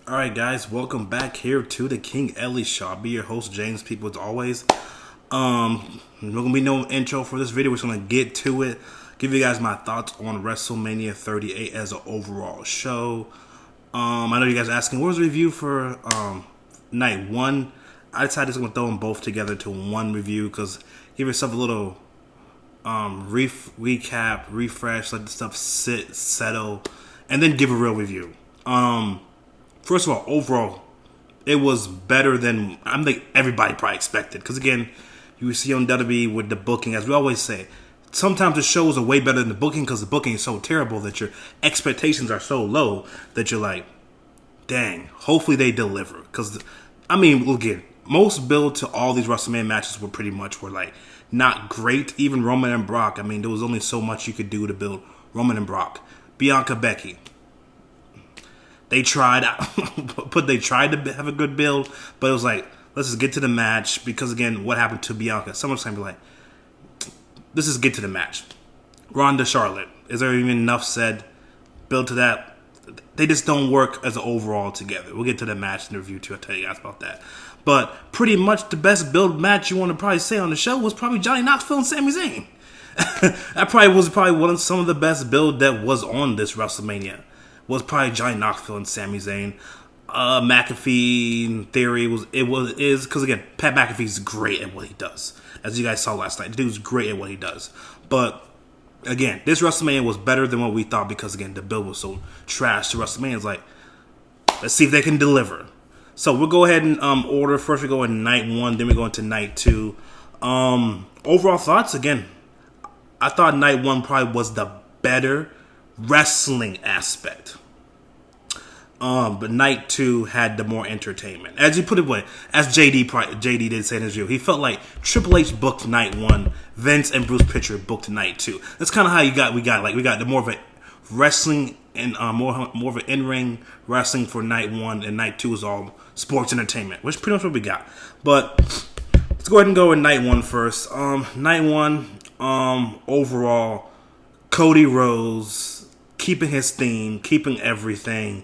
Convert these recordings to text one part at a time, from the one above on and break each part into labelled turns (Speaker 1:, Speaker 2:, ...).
Speaker 1: Alright guys, welcome back here to the King Ellie Show. I'll be your host, James, people, as always. There's gonna be no intro for this video. We're just gonna get to it. Give you guys my thoughts on WrestleMania 38 as an overall show. I know you guys are asking, what was the review for night one? I decided to throw them both together to one review because give yourself a little recap, refresh, let the stuff sit, settle, and then give a real review. First of all, overall, it was better than I think everybody probably expected. Because again, you see on WWE with the booking, as we always say, sometimes the shows are way better than the booking because the booking is so terrible that your expectations are so low that you're like, dang, hopefully they deliver. Because, I mean, again, most build to all these WrestleMania matches were pretty much like not great. Even Roman and Brock, I mean, there was only so much you could do to build Roman and Brock. Bianca, Becky. They tried, they tried to have a good build, but it was like, let's just get to the match. Because again, what happened to Bianca? Someone's going to be like, let's just get to the match. Ronda, Charlotte. Is there even enough said? Build to that. They just don't work as an overall together. We'll get to the match in the review too. I'll tell you guys about that. But pretty much the best build match you want to probably say on the show was probably Johnny Knoxville and Sami Zayn. That probably was one of some of the best build that was on this WrestleMania. Was probably Johnny Knoxville and Sami Zayn. McAfee in theory is because again, Pat McAfee's great at what he does. As you guys saw last night, the dude's great at what he does. But again, this WrestleMania was better than what we thought because again, the build was so trash to WrestleMania. It's like, let's see if they can deliver. So we'll go ahead and order. First we go in night one, then we go into night two. Overall thoughts, again, I thought night one probably was the better wrestling aspect. But night two had the more entertainment. As you put it, as JD did say in his review, he felt like Triple H booked night one, Vince and Bruce Pritchard booked night two. That's kind of how we got the more of a wrestling and more of an in-ring wrestling for night one, and night two is all sports entertainment, which is pretty much what we got. But let's go ahead and go with night one first. Night one, overall, Cody Rhodes keeping his theme, keeping everything.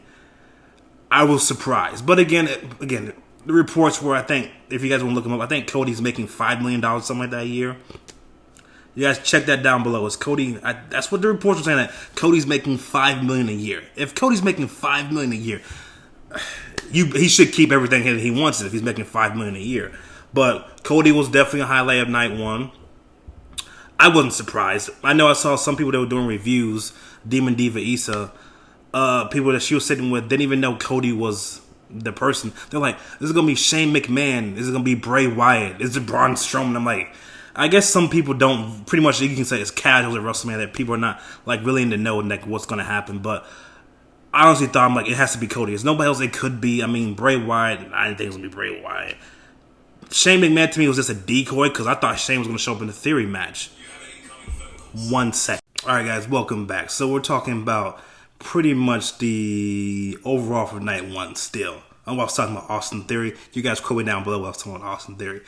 Speaker 1: I was surprised. But again, the reports were, I think, if you guys want to look them up, I think Cody's making $5 million, something like that a year. You guys check that down below. It's Cody. That's what the reports were saying, that Cody's making $5 million a year. If Cody's making $5 million a year, he should keep everything he wants it if he's making $5 million a year. But Cody was definitely a highlight of night one. I wasn't surprised. I know I saw some people that were doing reviews, Demon Diva Issa, people that she was sitting with didn't even know Cody was the person. They're like, this is going to be Shane McMahon. This is going to be Bray Wyatt. This is Braun Strowman. I'm like, I guess some people don't, pretty much you can say it's casual at WrestleMania that people are not like really in the know like what's going to happen. But I honestly thought, I'm like, it has to be Cody. There's nobody else it could be. I mean, Bray Wyatt, I didn't think it was going to be Bray Wyatt. Shane McMahon to me was just a decoy because I thought Shane was going to show up in the Theory match. 1 second. Alright guys, welcome back. So we're talking about pretty much the overall for night one still. I was talking about Austin Theory. You guys quote me down below while I was talking about Austin Theory.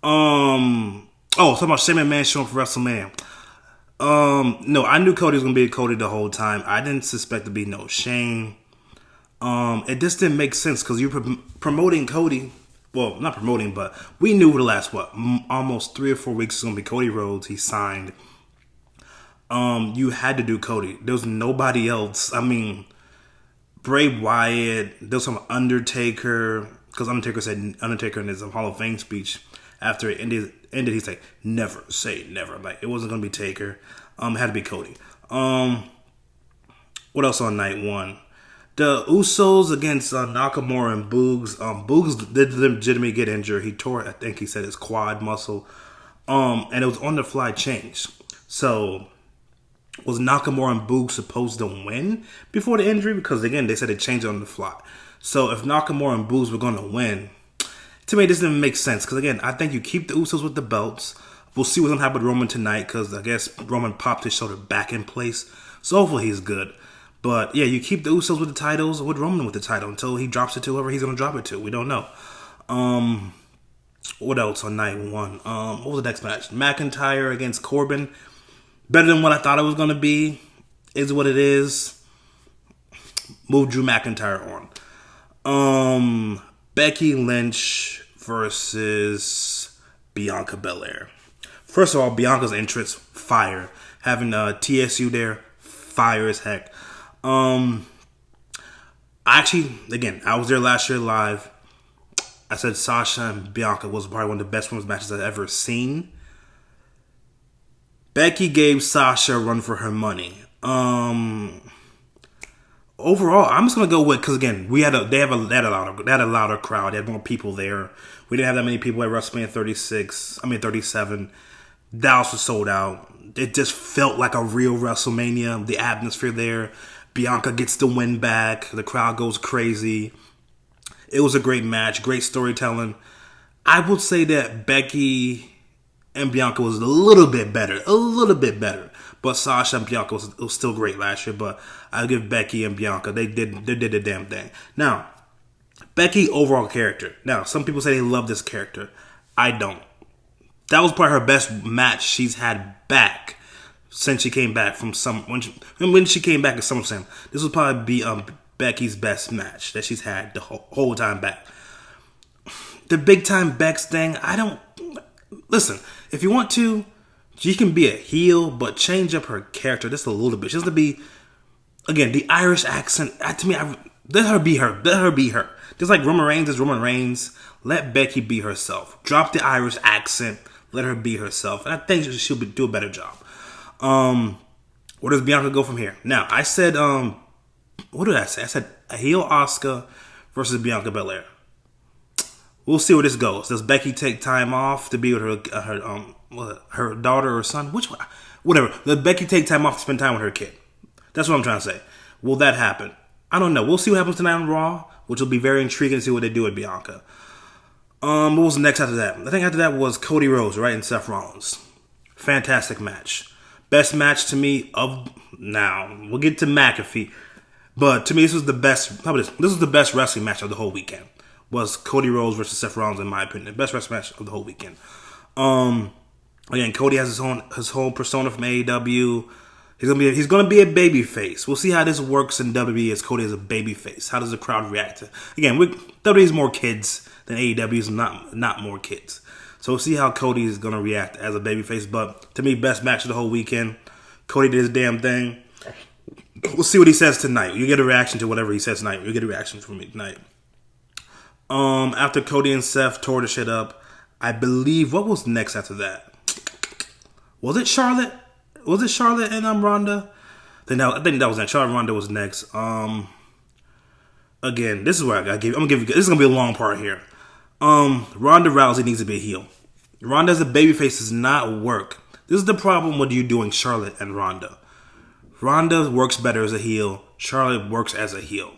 Speaker 1: Talking about Shane McMahon showing up for WrestleMania. No, I knew Cody was going to be Cody the whole time. I didn't suspect to be no Shane. It just didn't make sense because you're promoting Cody. Well, not promoting, but we knew for the last, almost 3 or 4 weeks it's going to be Cody Rhodes. He signed. You had to do Cody. There was nobody else. I mean, Bray Wyatt, there was some Undertaker, because Undertaker said, Undertaker in his Hall of Fame speech, after it ended he's like, never say never. Like, it wasn't going to be Taker. It had to be Cody. What else on night one? The Usos against Nakamura and Boogs. Boogs did legitimately get injured. He tore, I think he said, his quad muscle. And it was on the fly change. So was Nakamura and Boogs supposed to win before the injury? Because again, they said it changed on the fly. So if Nakamura and Boogs were going to win, to me, this didn't make sense. Because again, I think you keep the Usos with the belts. We'll see what's going to happen with Roman tonight. Because I guess Roman popped his shoulder back in place. So hopefully he's good. But yeah, you keep the Usos with the titles, with Roman with the title, until he drops it to whoever he's going to drop it to. We don't know. What else on night one? What was the next match? McIntyre against Corbin. Better than what I thought it was going to be. Is what it is. Move Drew McIntyre Becky Lynch versus Bianca Belair. First of all, Bianca's entrance, fire. Having TSU there, fire as heck. Actually, again, I was there last year live. I said Sasha and Bianca was probably one of the best women's matches I've ever seen. Becky gave Sasha a run for her money. Overall, I'm just gonna go with, because again, they had a louder crowd. They had more people there. We didn't have that many people at WrestleMania 37. Dallas was sold out. It just felt like a real WrestleMania. The atmosphere there. Bianca gets the win back. The crowd goes crazy. It was a great match. Great storytelling. I would say that Becky and Bianca was a little bit better. But Sasha and Bianca was still great last year. But I'll give Becky and Bianca. They did the damn thing. Now, Becky overall character. Now, some people say they love this character. I don't. That was probably her best match she's had back since she came back from when she came back at SummerSlam. This would probably be Becky's best match that she's had the whole time back. The big time Bex thing, I don't listen. If you want to, she can be a heel, but change up her character just a little bit. Just to be, again, the Irish accent. To me, let her be her. Let her be her. Just like Roman Reigns is Roman Reigns. Let Becky be herself. Drop the Irish accent. Let her be herself. And I think she'll do a better job. Where does Bianca go from here? Now, I said, what did I say? I said a heel Asuka versus Bianca Belair. We'll see where this goes. Does Becky take time off to be with her daughter or son? Which one? Whatever. Does Becky take time off to spend time with her kid? That's what I'm trying to say. Will that happen? I don't know. We'll see what happens tonight on Raw, which will be very intriguing to see what they do with Bianca. What was next after that? I think after that was Cody Rhodes, right, and Seth Rollins. Fantastic match. Best match to me of now. We'll get to McAfee, but to me this was the best. How about this? This was the best wrestling match of the whole weekend. Was Cody Rhodes versus Seth Rollins, in my opinion, the best wrestling match of the whole weekend. Again, Cody has his whole persona from AEW. He's gonna be a baby face. We'll see how this works in WWE as Cody is a baby face. How does the crowd react to? Again, WWE is more kids than AEW is not more kids. So we'll see how Cody is gonna react as a baby face. But to me, best match of the whole weekend. Cody did his damn thing. We'll see what he says tonight. You get a reaction to whatever he says tonight. You get a reaction from me tonight. After Cody and Seth tore the shit up, I believe what was next after that? Was it Charlotte? Was it Charlotte and Ronda? I think that was next. Charlotte and Ronda was next. Again, this is where this is gonna be a long part here. Ronda Rousey needs to be a heel. Ronda as a babyface does not work. This is the problem with you doing Charlotte and Ronda. Ronda works better as a heel. Charlotte works as a heel.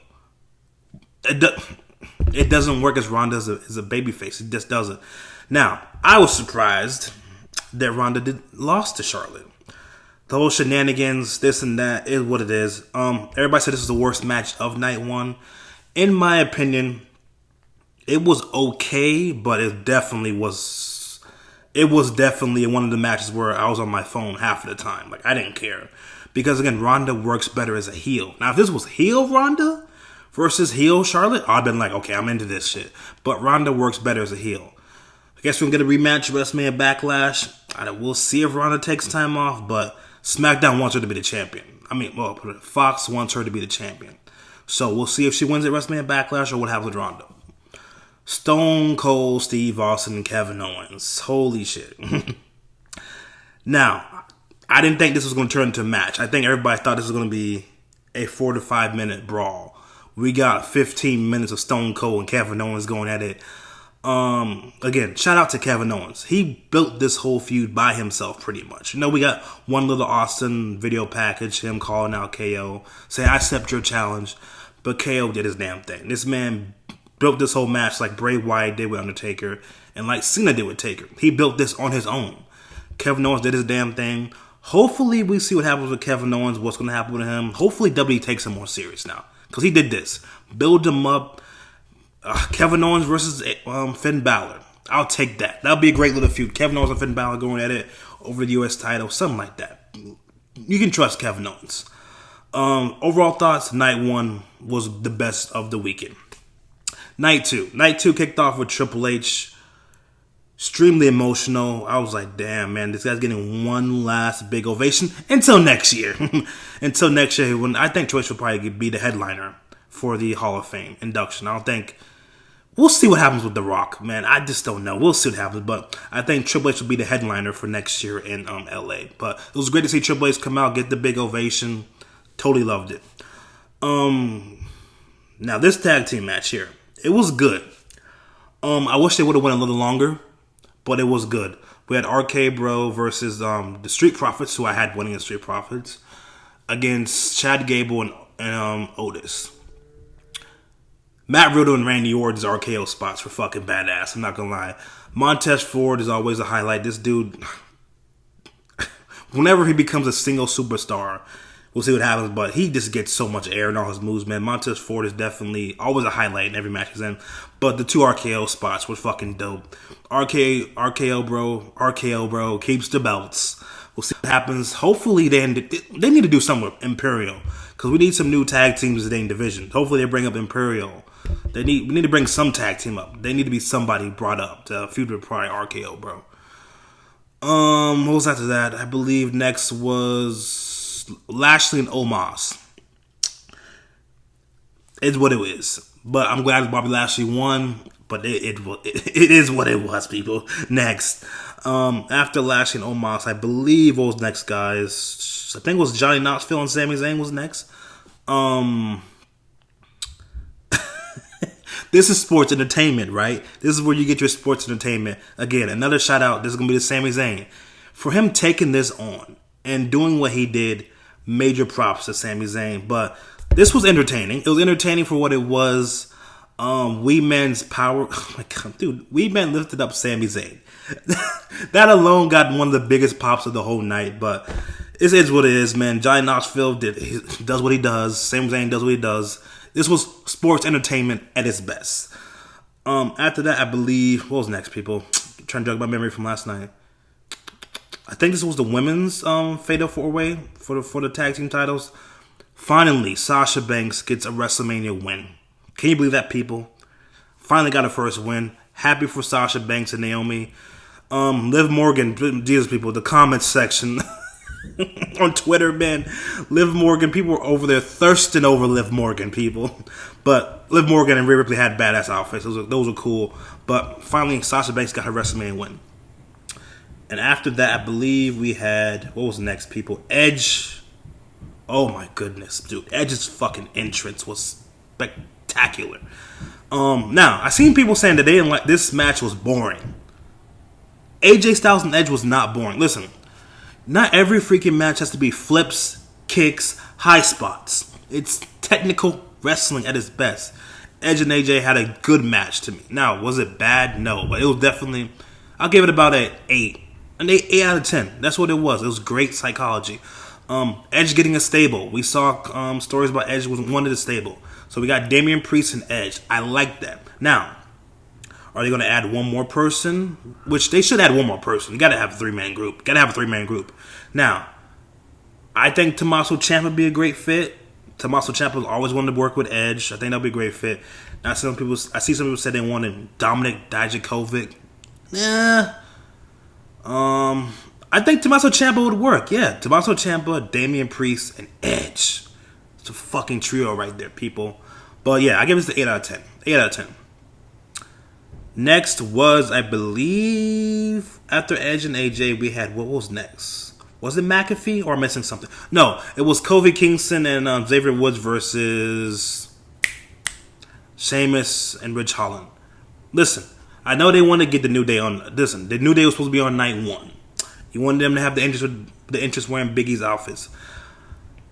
Speaker 1: It doesn't work as Ronda as a babyface. It just doesn't. Now, I was surprised that Ronda lost to Charlotte. The whole shenanigans, this and that, is what it is. Everybody said this was the worst match of night one. In my opinion, it was okay, but it definitely was. It was definitely one of the matches where I was on my phone half of the time. Like, I didn't care. Because, again, Ronda works better as a heel. Now, if this was heel Ronda versus heel Charlotte, I'd been like, okay, I'm into this shit. But Ronda works better as a heel. I guess we're going to get a rematch of WrestleMania Backlash. We'll see if Ronda takes time off, but SmackDown wants her to be the champion. Fox wants her to be the champion. So we'll see if she wins at WrestleMania Backlash or what happens with Ronda. Stone Cold Steve Austin and Kevin Owens. Holy shit. Now, I didn't think this was going to turn into a match. I think everybody thought this was going to be a 4 to 5 minute brawl. We got 15 minutes of Stone Cold and Kevin Owens going at it. Again, shout out to Kevin Owens. He built this whole feud by himself pretty much. We got one little Austin video package, him calling out KO, say, I accept your challenge. But KO did his damn thing. This man built this whole match like Bray Wyatt did with Undertaker and like Cena did with Taker. He built this on his own. Kevin Owens did his damn thing. Hopefully we see what happens with Kevin Owens, what's going to happen with him. Hopefully WWE takes him more serious now. Because he did this. Build him up. Kevin Owens versus Finn Balor. I'll take that. That'll be a great little feud. Kevin Owens and Finn Balor going at it over the U.S. title. Something like that. You can trust Kevin Owens. Overall thoughts, night one was the best of the weekend. Night two kicked off with Triple H. Extremely emotional. I was like, damn, man, this guy's getting one last big ovation until next year. Until next year, when I think Triple H will probably be the headliner for the Hall of Fame induction. I don't think... We'll see what happens with The Rock, man. I just don't know. We'll see what happens, but I think Triple H will be the headliner for next year in LA. But it was great to see Triple H come out, get the big ovation. Totally loved it. Now this tag team match here, it was good. I wish they would have went a little longer, but it was good. We had RK Bro versus the Street Profits, who I had winning the Street Profits, against Chad Gable and Otis. Matt Riddle and Randy Orton's RKO spots were fucking badass. I'm not gonna lie. Montez Ford is always a highlight. This dude, whenever he becomes a single superstar, we'll see what happens, but he just gets so much air in all his moves, man. Montez Ford is definitely always a highlight in every match he's in. But the two RKO spots were fucking dope. RKO bro keeps the belts. We'll see what happens. Hopefully they need to do something with Imperial, because we need some new tag teams in the division. Hopefully they bring up Imperial. We need to bring some tag team up. They need to be somebody brought up to feud with probably RKO bro. What was after that? I believe next was Lashley and Omos. It's what it is. But I'm glad Bobby Lashley won. But it is what it was, people. Next. After Lashley and Omos, I believe what was next, guys? I think it was Johnny Knoxville and Sami Zayn was next. This is sports entertainment, right? This is where you get your sports entertainment. Again, another shout out. This is going to be to Sami Zayn. For him taking this on and doing what he did, major props to Sami Zayn. But this was entertaining. It was entertaining for what it was. We Men's power. Oh my God, dude. We Men lifted up Sami Zayn. That alone got one of the biggest pops of the whole night. But it is what it is, man. Johnny Knoxville does what he does. Sami Zayn does what he does. This was sports entertainment at its best. After that, I believe... What was next, people? I'm trying to jog my memory from last night. I think this was the women's Fatal 4-Way for the tag team titles. Finally, Sasha Banks gets a WrestleMania win. Can you believe that, people? Finally got her first win. Happy for Sasha Banks and Naomi. Liv Morgan, Jesus, people, the comments section... on Twitter, man, Liv Morgan, people were over there thirsting over Liv Morgan, people. But Liv Morgan and Rhea Ripley had badass outfits. Those were cool. But finally, Sasha Banks got her WrestleMania win. And after that, I believe we had, what was next, people? Edge. Oh my goodness, dude. Edge's fucking entrance was spectacular. Now, I seen people saying that they didn't like this match was boring. AJ Styles and Edge was not boring. Listen. Not every freaking match has to be flips, kicks, high spots. It's technical wrestling at its best. Edge and AJ had a good match to me. Now, was it bad? No. But it was definitely... I'll give it about an 8. An 8 out of 10. That's what it was. It was great psychology. Edge getting a stable. We saw stories about Edge wanted a stable. So we got Damian Priest and Edge. I like that. Now... Are they going to add one more person? Which they should add one more person. You got to have a three-man group. Now, I think Tommaso Ciampa would be a great fit. Tommaso Ciampa always wanted to work with Edge. I think that'll be a great fit. Now, I see some people say they wanted Dominic Dijakovic. Yeah. I think Tommaso Ciampa would work. Yeah, Tommaso Ciampa, Damian Priest, and Edge. It's a fucking trio right there, people. But yeah, I give this an 8 out of 10. 8 out of 10. Next was, I believe, after Edge and AJ, we had, what was next? Was it McAfee or am I missing something? No, it was Kofi Kingston and Xavier Woods versus Sheamus and Ridge Holland. Listen, I know they want to get the New Day on. Listen, the New Day was supposed to be on night 1. You wanted them to have the interest wearing Big E's outfits.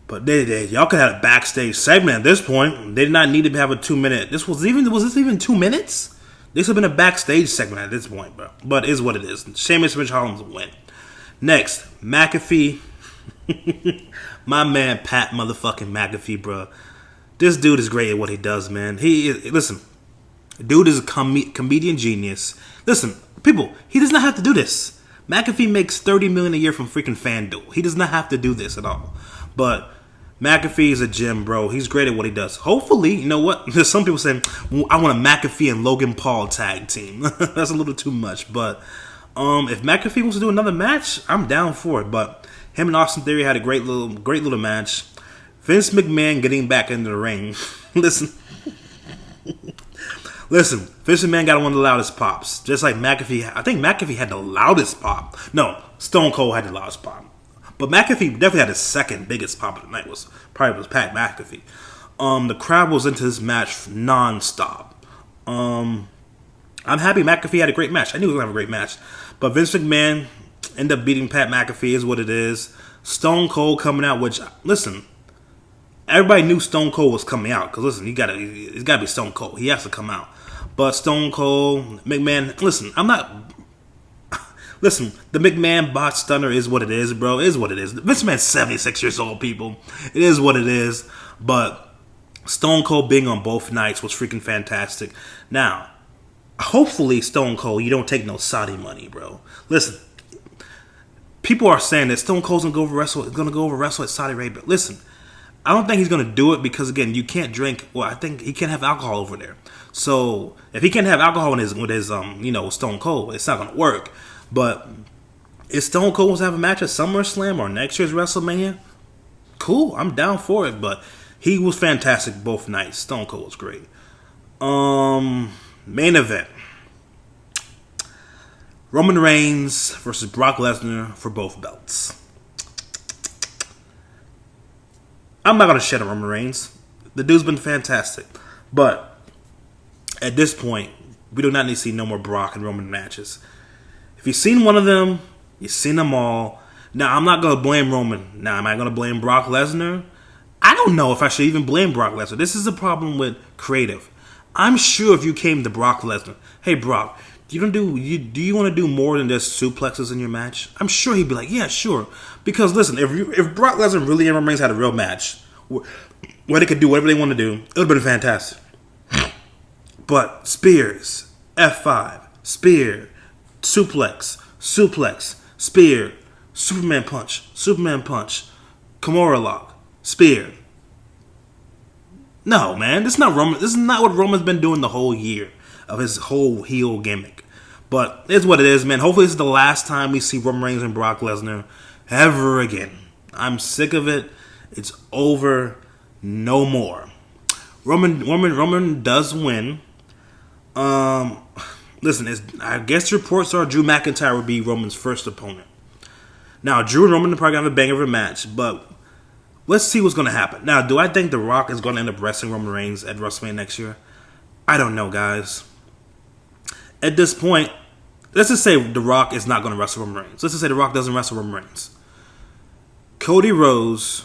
Speaker 1: But y'all could have a backstage segment at this point. They did not need to have a 2-minute. Was this even 2 minutes? This would have been a backstage segment at this point, bro. But it is what it is. Sheamus and Ridge Holland's a win. Next, McAfee. My man, Pat motherfucking McAfee, bro. This dude is great at what he does, man. Listen, dude is a comedian genius. Listen, people, he does not have to do this. McAfee makes $30 million a year from freaking FanDuel. He does not have to do this at all. But McAfee's a gem, bro. He's great at what he does. Hopefully, you know what? There's some people saying, I want a McAfee and Logan Paul tag team. That's a little too much. But if McAfee wants to do another match, I'm down for it. But him and Austin Theory had a great little match. Vince McMahon getting back into the ring. Listen, Vince McMahon got one of the loudest pops. Just like McAfee. I think McAfee had the loudest pop. No, Stone Cold had the loudest pop. But McAfee definitely had his second biggest pop of the night. Was Pat McAfee. The crowd was into this match nonstop. I'm happy McAfee had a great match. I knew he was going to have a great match. But Vince McMahon ended up beating Pat McAfee is what it is. Stone Cold coming out, which, listen, everybody knew Stone Cold was coming out. Because, listen, it's got to be Stone Cold. He has to come out. But Stone Cold, McMahon, listen, Listen, the McMahon bot stunner is what it is, bro. It is what it is. Vince McMahon's 76 years old, people. It is what it is. But Stone Cold being on both nights was freaking fantastic. Now, hopefully, Stone Cold, you don't take no Saudi money, bro. Listen, people are saying that Stone Cold's gonna go over wrestle at Saudi Arabia. Listen, I don't think he's gonna do it because again, you can't drink. Well, I think he can't have alcohol over there. So if he can't have alcohol with his Stone Cold, it's not gonna work. But if Stone Cold wants to have a match at SummerSlam or next year's WrestleMania, cool, I'm down for it. But he was fantastic both nights. Stone Cold was great. Main event. Roman Reigns versus Brock Lesnar for both belts. I'm not going to shed on Roman Reigns. The dude's been fantastic. But at this point, we do not need to see no more Brock and Roman matches. If you've seen one of them, you've seen them all. Now, I'm not going to blame Roman. Now, am I going to blame Brock Lesnar? I don't know if I should even blame Brock Lesnar. This is a problem with creative. I'm sure if you came to Brock Lesnar, hey, Brock, do you want to do more than just suplexes in your match? I'm sure he'd be like, yeah, sure. Because, listen, if Brock Lesnar really and Roman Reigns had a real match where they could do whatever they want to do, it would have been fantastic. But spears, F5, spear, suplex, spear, Superman punch, Kimura lock, spear. No, man, this is not Roman. This is not what Roman's been doing the whole year of his whole heel gimmick. But it's what it is, man. Hopefully this is the last time we see Roman Reigns and Brock Lesnar ever again. I'm sick of it. It's over. No more. Roman does win. Listen, I guess reports are Drew McIntyre would be Roman's first opponent. Now, Drew and Roman are probably going to have a bang of a match, but let's see what's going to happen. Now, do I think The Rock is going to end up wrestling Roman Reigns at WrestleMania next year? I don't know, guys. At this point, let's just say The Rock is not going to wrestle Roman Reigns. Let's just say The Rock doesn't wrestle Roman Reigns. Cody Rhodes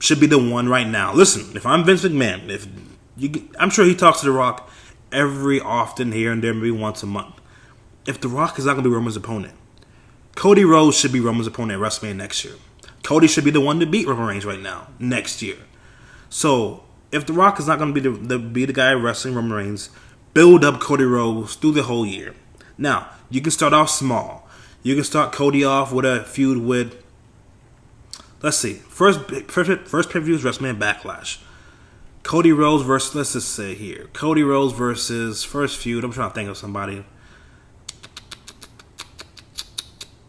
Speaker 1: should be the one right now. Listen, if I'm Vince McMahon, I'm sure he talks to The Rock every often here and there, maybe once a month. If The Rock is not going to be Roman's opponent, Cody Rhodes should be Roman's opponent at WrestleMania next year. Cody should be the one to beat Roman Reigns right now, next year. So, if The Rock is not going to be the guy wrestling Roman Reigns, build up Cody Rhodes through the whole year. Now, you can start off small. You can start Cody off with a feud with, let's see, first pay-per-view is WrestleMania Backlash. Cody Rhodes versus, let's just say here, Cody Rhodes versus first feud. I'm trying to think of somebody.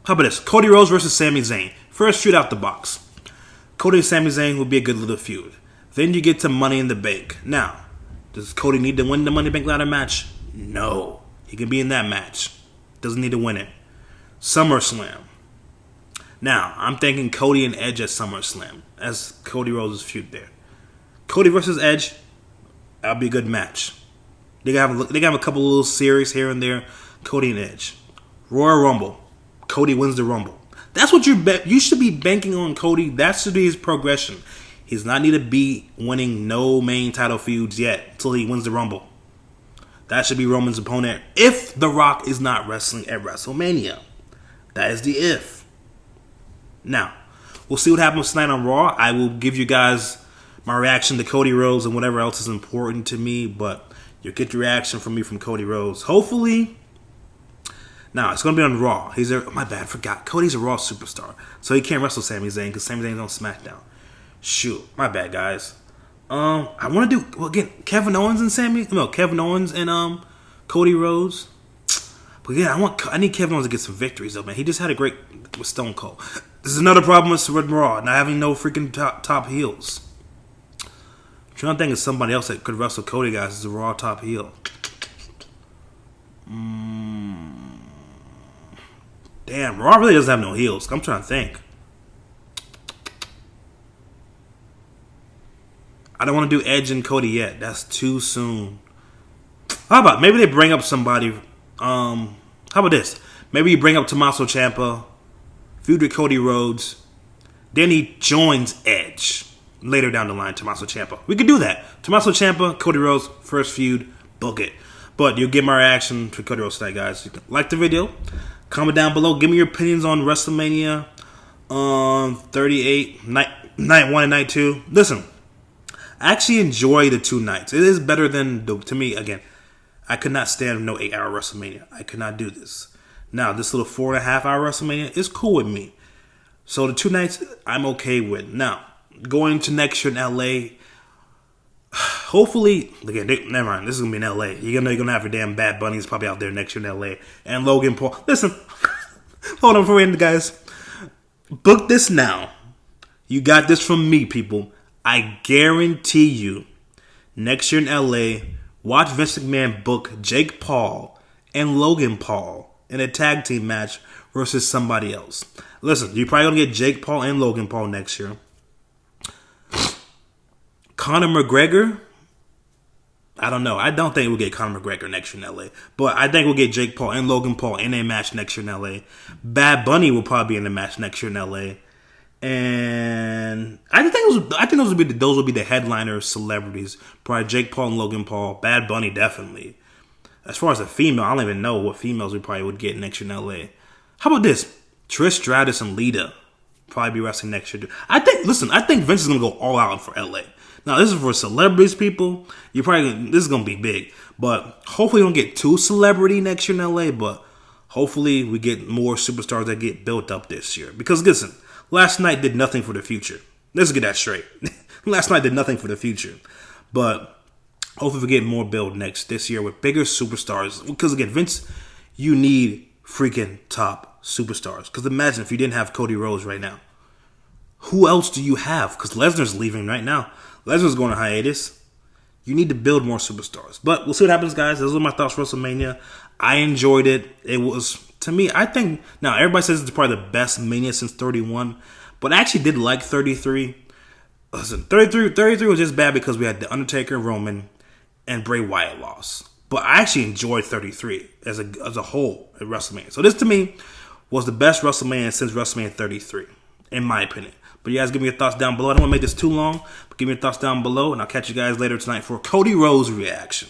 Speaker 1: How about this? Cody Rhodes versus Sami Zayn. First feud out the box. Cody and Sami Zayn would be a good little feud. Then you get to Money in the Bank. Now, does Cody need to win the Money in the Bank ladder match? No. He can be in that match. Doesn't need to win it. SummerSlam. Now, I'm thinking Cody and Edge at SummerSlam as Cody Rhodes' feud there. Cody versus Edge, that'll be a good match. They have a couple little series here and there. Cody and Edge. Royal Rumble. Cody wins the Rumble. That's what you should be banking on Cody. That should be his progression. He's not need to be winning no main title feuds yet until he wins the Rumble. That should be Roman's opponent if The Rock is not wrestling at WrestleMania. That is the if. Now, we'll see what happens tonight on Raw. I will give you guys my reaction to Cody Rhodes and whatever else is important to me, but you'll get the reaction from me from Cody Rhodes. Hopefully. Now, it's going to be on Raw. My bad, forgot. Cody's a Raw superstar, so he can't wrestle Sami Zayn because Sami Zayn's on SmackDown. Shoot, my bad, guys. I want to do again. Kevin Owens and Cody Rhodes. But yeah, I need Kevin Owens to get some victories though, man. He just had a great with Stone Cold. This is another problem with Raw, not having no freaking top heels. I'm trying to think of somebody else that could wrestle Cody, guys, as a Raw top heel. Damn, Raw really doesn't have no heels. I'm trying to think. I don't want to do Edge and Cody yet. That's too soon. How about maybe they bring up somebody? How about this? Maybe you bring up Tommaso Ciampa, feud with Cody Rhodes, then he joins Edge later down the line. Tommaso Ciampa. We could do that. Tommaso Ciampa, Cody Rhodes, first feud, book it. But you'll get my reaction to Cody Rhodes tonight, guys. You can like the video, comment down below, give me your opinions on WrestleMania 38, night 1 and night 2. Listen. I actually enjoy the 2 nights. It is better than, to me, again, I could not stand no 8-hour WrestleMania. I could not do this. Now, this little 4.5-hour WrestleMania is cool with me. So the 2 nights, I'm okay with. Now, going to next year in LA, hopefully, again, never mind, this is going to be in LA. You're going to have your damn Bad Bunnies probably out there next year in LA. And Logan Paul. Listen, hold on before we end, guys. Book this now. You got this from me, people. I guarantee you, next year in LA, watch Vince McMahon book Jake Paul and Logan Paul in a tag team match versus somebody else. Listen, you're probably going to get Jake Paul and Logan Paul next year. Conor McGregor, I don't know. I don't think we'll get Conor McGregor next year in LA. But I think we'll get Jake Paul and Logan Paul in a match next year in LA. Bad Bunny will probably be in a match next year in LA. And I think those will be the headliner celebrities. Probably Jake Paul and Logan Paul. Bad Bunny definitely. As far as a female, I don't even know what females we probably would get next year in LA. How about this? Trish Stratus and Lita probably be wrestling next year. I think Vince is gonna go all out for LA. Now this is for celebrities, people. This is gonna be big, but hopefully we don't get too celebrity next year in LA. But hopefully we get more superstars that get built up this year. Because listen. Last night did nothing for the future. Let's get that straight. Last night did nothing for the future. But hopefully we get more build this year with bigger superstars. Because again, Vince, you need freaking top superstars. Because imagine if you didn't have Cody Rhodes right now. Who else do you have? Because Lesnar's leaving right now. Lesnar's going on hiatus. You need to build more superstars. But we'll see what happens, guys. Those are my thoughts for WrestleMania. I enjoyed it. It was... To me, I think... Now, everybody says it's probably the best Mania since 31. But I actually did like 33. Listen, 33 was just bad because we had The Undertaker, Roman, and Bray Wyatt lost. But I actually enjoyed 33 as a whole at WrestleMania. So this, to me, was the best WrestleMania since WrestleMania 33, in my opinion. But you guys give me your thoughts down below. I don't want to make this too long, but give me your thoughts down below, and I'll catch you guys later tonight for Cody Rhodes reaction.